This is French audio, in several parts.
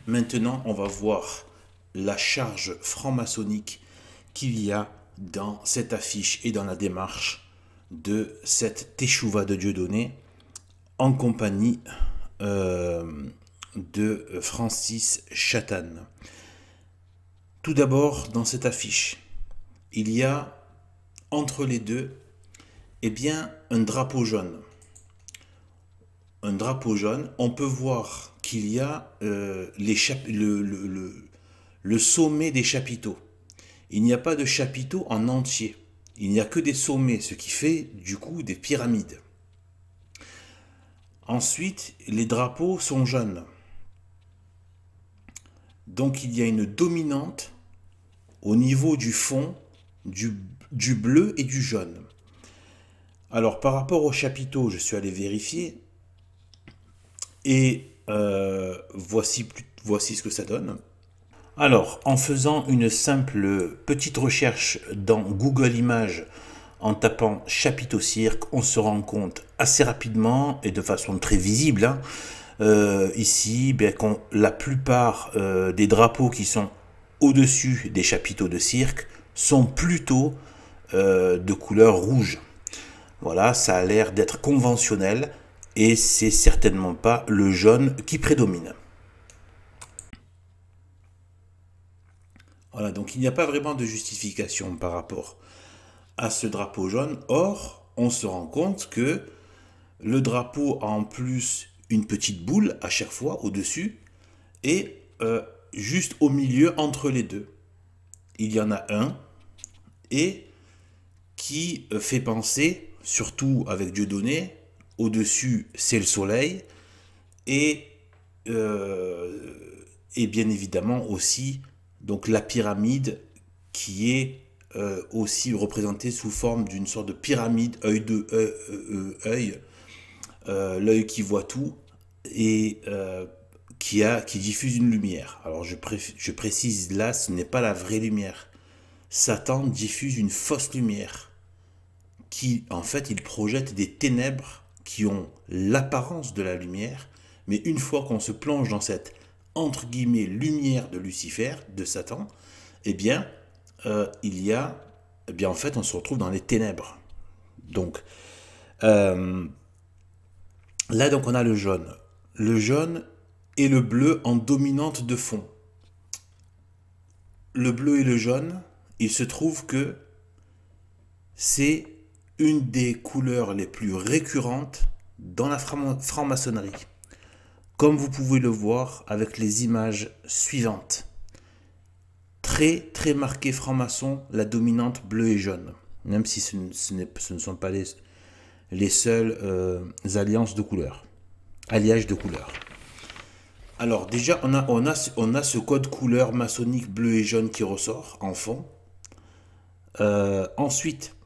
Maintenant, on va voir la charge franc-maçonnique qu'il y a dans cette affiche et dans la démarche de cette Teshuvah de Dieudonné en compagnie de Francis Chatane. Tout d'abord, dans cette affiche, il y a entre les deux un drapeau jaune. Un drapeau jaune, on peut voir qu'il y a le sommet des chapiteaux. Il n'y a pas de chapiteaux en entier. Il n'y a que des sommets, ce qui fait du coup des pyramides. Ensuite, les drapeaux sont jaunes. Donc il y a une dominante au niveau du fond, du bleu et du jaune. Alors par rapport aux chapiteaux, je suis allé vérifier. Et voici ce que ça donne. Alors, en faisant une simple petite recherche dans Google Images, en tapant chapiteau cirque, on se rend compte assez rapidement et de façon très visible, ici, la plupart des drapeaux qui sont au-dessus des chapiteaux de cirque sont plutôt de couleur rouge. Voilà, ça a l'air d'être conventionnel et c'est certainement pas le jaune qui prédomine. Voilà, donc il n'y a pas vraiment de justification par rapport à ce drapeau jaune. Or, on se rend compte que le drapeau a en plus une petite boule à chaque fois au-dessus et juste au milieu entre les deux. Il y en a un et qui fait penser, surtout avec Dieudonné, au-dessus c'est le soleil et bien évidemment aussi donc la pyramide qui est aussi représentée sous forme d'une sorte de pyramide œil, l'œil qui voit tout et qui diffuse une lumière. Alors je précise là, ce n'est pas la vraie lumière. Satan diffuse une fausse lumière qui, en fait, il projette des ténèbres qui ont l'apparence de la lumière, mais une fois qu'on se plonge dans cette, entre guillemets, lumière de Lucifer, de Satan, il y a, en fait, on se retrouve dans les ténèbres. Donc, là, donc, on a le jaune. Le jaune et le bleu en dominante de fond. Le bleu et le jaune, il se trouve que c'est une des couleurs les plus récurrentes dans la franc-maçonnerie. Comme vous pouvez le voir avec les images suivantes. Très très marqué franc-maçon, la dominante bleu et jaune. Même si ce ne sont pas les seules alliances de couleurs. Alliages de couleurs. Alors déjà, on a ce code couleur maçonnique bleu et jaune qui ressort en fond. Ensuite,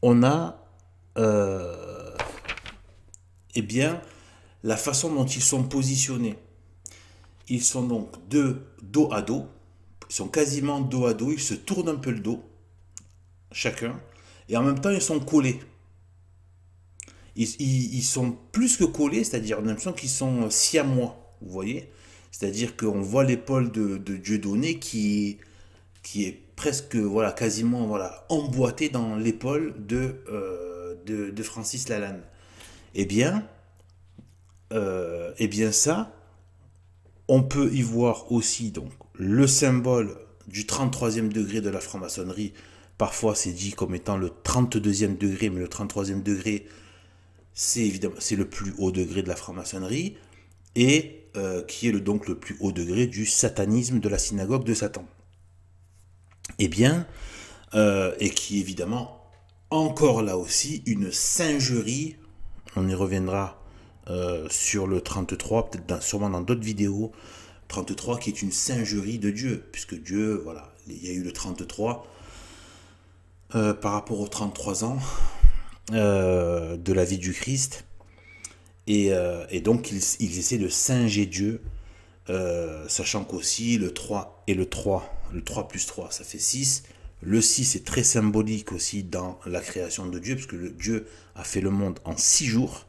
on a la façon dont ils sont positionnés. Ils sont donc dos à dos. Ils sont quasiment dos à dos. Ils se tournent un peu le dos, chacun. Et en même temps, ils sont collés. Ils sont plus que collés, c'est-à-dire on a l'impression qu'ils sont siamois. Vous voyez? C'est-à-dire qu'on voit l'épaule de Dieudonné qui est presque, voilà, quasiment, voilà, emboîté dans l'épaule de Francis Lalanne. Eh bien ça, on peut y voir aussi donc le symbole du 33e degré de la franc-maçonnerie. Parfois c'est dit comme étant le 32e degré, mais le 33e degré, c'est évidemment le plus haut degré de la franc-maçonnerie et qui est donc le plus haut degré du satanisme de la synagogue de Satan. Et qui est évidemment encore là aussi une singerie. On y reviendra sur le 33, peut-être sûrement dans d'autres vidéos. 33 qui est une singerie de Dieu, puisque Dieu, voilà, il y a eu le 33 par rapport aux 33 ans de la vie du Christ. Et donc ils essaient de singer Dieu, sachant qu'aussi le 3 et le 3 plus 3, ça fait 6. Le 6 est très symbolique aussi dans la création de Dieu, parce que Dieu a fait le monde en 6 jours.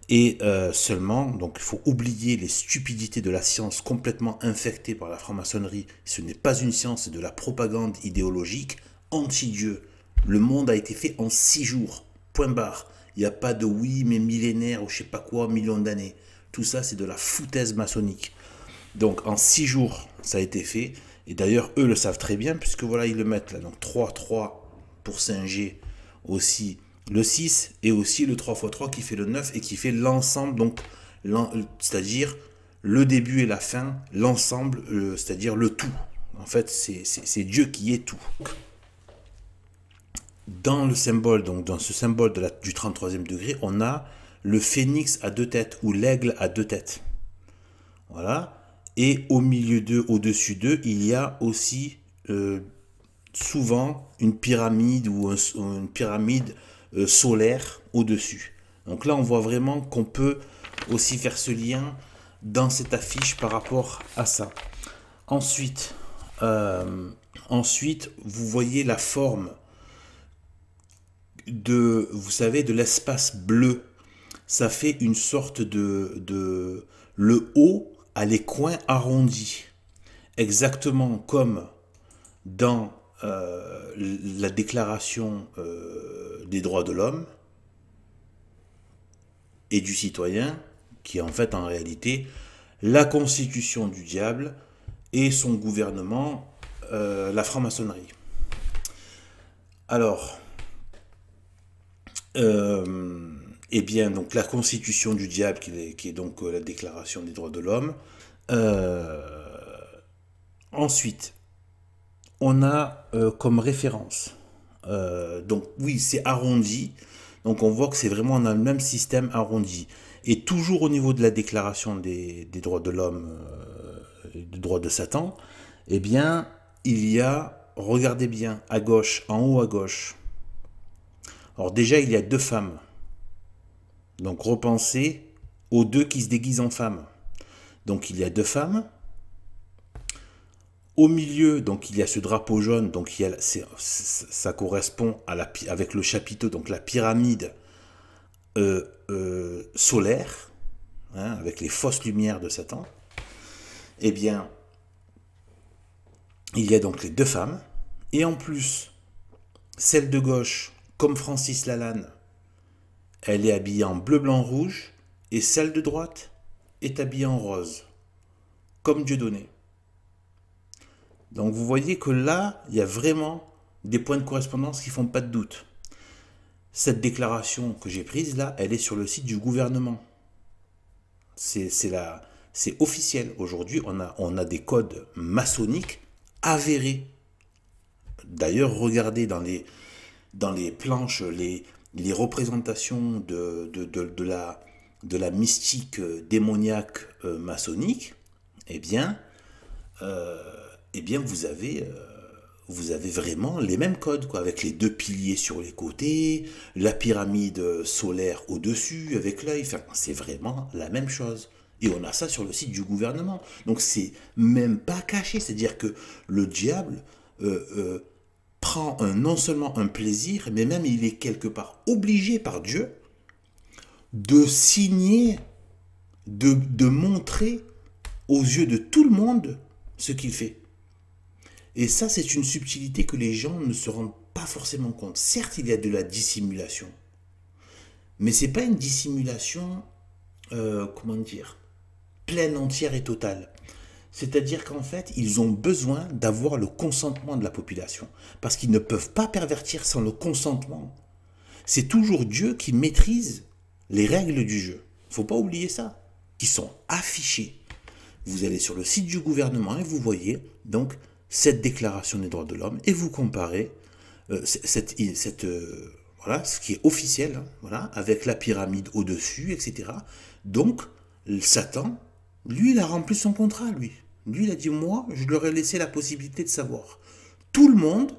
Et seulement, donc il faut oublier les stupidités de la science complètement infectée par la franc-maçonnerie. Ce n'est pas une science, c'est de la propagande idéologique anti-Dieu. Le monde a été fait en 6 jours, point barre. Il n'y a pas de oui, mais millénaire ou je sais pas quoi, millions d'années. Tout ça, c'est de la foutaise maçonnique. Donc en 6 jours, ça a été fait. Et d'ailleurs, eux le savent très bien, puisque voilà, ils le mettent là. Donc 3 pour Saint-G aussi le 6 et aussi le 3 x 3 qui fait le 9 et qui fait l'ensemble, donc c'est-à-dire le début et la fin, l'ensemble, c'est-à-dire le tout. En fait, c'est Dieu qui est tout. Dans le symbole, donc dans ce symbole du 33e degré, on a le phénix à 2 têtes ou l'aigle à 2 têtes. Voilà. Et au milieu d'eux, au-dessus d'eux, il y a aussi souvent une pyramide ou une pyramide solaire au-dessus. Donc là, on voit vraiment qu'on peut aussi faire ce lien dans cette affiche par rapport à ça. Ensuite, vous voyez la forme vous savez, de l'espace bleu. Ça fait une sorte le haut a les coins arrondis. Exactement comme dans la déclaration des droits de l'homme et du citoyen, qui est en fait en réalité la constitution du diable et son gouvernement, la franc-maçonnerie. Alors, eh bien, donc la constitution du diable, qui est donc la déclaration des droits de l'homme. Ensuite, on a comme référence, donc oui, c'est arrondi, donc on voit que c'est vraiment, on a le même système arrondi. Et toujours au niveau de la déclaration des droits de l'homme, des droits de Satan, eh bien, il y a, regardez bien, à gauche, en haut à gauche. Alors déjà, il y a 2 femmes. Donc repensez aux 2 qui se déguisent en femmes. Donc il y a 2 femmes. Au milieu, donc il y a ce drapeau jaune, donc ça correspond avec le chapiteau, donc la pyramide solaire, hein, avec les fausses lumières de Satan. Eh bien, il y a donc les 2 femmes, et en plus, celle de gauche, comme Francis Lalanne, elle est habillée en bleu, blanc, rouge, et celle de droite est habillée en rose, comme Dieudonné. Donc vous voyez que là, il y a vraiment des points de correspondance qui ne font pas de doute. Cette déclaration que j'ai prise là, elle est sur le site du gouvernement. C'est officiel. Aujourd'hui, on a des codes maçonniques avérés. D'ailleurs, regardez dans les planches, les représentations de la mystique démoniaque maçonnique, eh bien, vous avez vraiment les mêmes codes, quoi, avec les 2 piliers sur les côtés, la pyramide solaire au-dessus, avec l'œil. Enfin, c'est vraiment la même chose. Et on a ça sur le site du gouvernement. Donc c'est même pas caché. C'est-à-dire que le diable prend non seulement un plaisir, mais même il est quelque part obligé par Dieu de signer, de montrer aux yeux de tout le monde ce qu'il fait. Et ça, c'est une subtilité que les gens ne se rendent pas forcément compte. Certes, il y a de la dissimulation, mais c'est pas une dissimulation, comment dire, pleine, entière et totale. C'est-à-dire qu'en fait, ils ont besoin d'avoir le consentement de la population, parce qu'ils ne peuvent pas pervertir sans le consentement. C'est toujours Dieu qui maîtrise les règles du jeu. Il ne faut pas oublier ça, qui sont affichées. Vous allez sur le site du gouvernement et vous voyez donc cette déclaration des droits de l'homme et vous comparez voilà, ce qui est officiel, hein, voilà, avec la pyramide au-dessus, etc. Donc, Satan, lui, il a rempli son contrat, lui. Lui, il a dit, moi, je leur ai laissé la possibilité de savoir. Tout le monde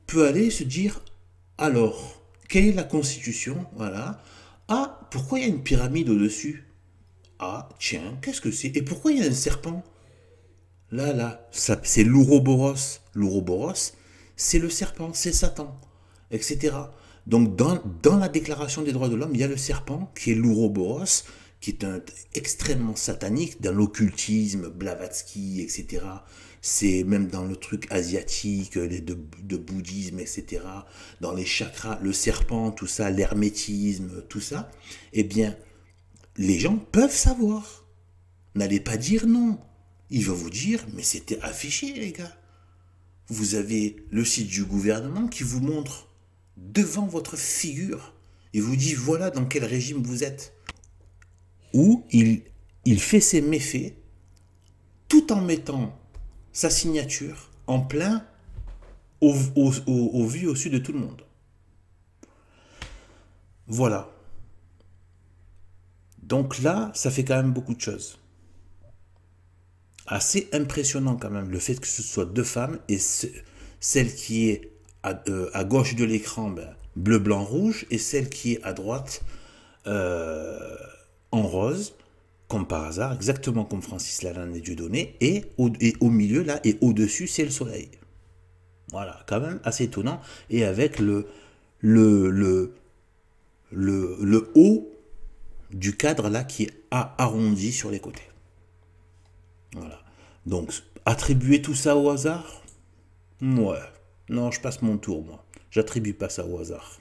peut aller se dire, alors, quelle est la constitution? Voilà. Ah, pourquoi il y a une pyramide au-dessus? Ah, tiens, qu'est-ce que c'est? Et pourquoi il y a un serpent? Là, c'est l'Ouroboros. L'Ouroboros, c'est le serpent, c'est Satan, etc. Donc, dans la Déclaration des droits de l'homme, il y a le serpent, qui est l'Ouroboros, qui est extrêmement satanique, dans l'occultisme, Blavatsky, etc. C'est même dans le truc asiatique, de bouddhisme, etc. Dans les chakras, le serpent, tout ça, l'hermétisme, tout ça. Eh bien, les gens peuvent savoir. N'allez pas dire non. Il va vous dire, mais c'était affiché, les gars. Vous avez le site du gouvernement qui vous montre devant votre figure et vous dit voilà dans quel régime vous êtes. Où il fait ses méfaits tout en mettant sa signature en plein au vu, au su de tout le monde. Voilà. Donc là, ça fait quand même beaucoup de choses. Assez impressionnant quand même le fait que ce soit deux femmes et celle qui est à gauche de l'écran, ben, bleu, blanc, rouge, et celle qui est à droite en rose, comme par hasard, exactement comme Francis Lalanne et Dieudonné, et au milieu là, et au-dessus, c'est le soleil. Voilà, quand même assez étonnant, et avec le, le, le haut du cadre là qui est arrondi sur les côtés. Voilà. Donc, attribuer tout ça au hasard? Ouais. Non, je passe mon tour, moi. J'attribue pas ça au hasard.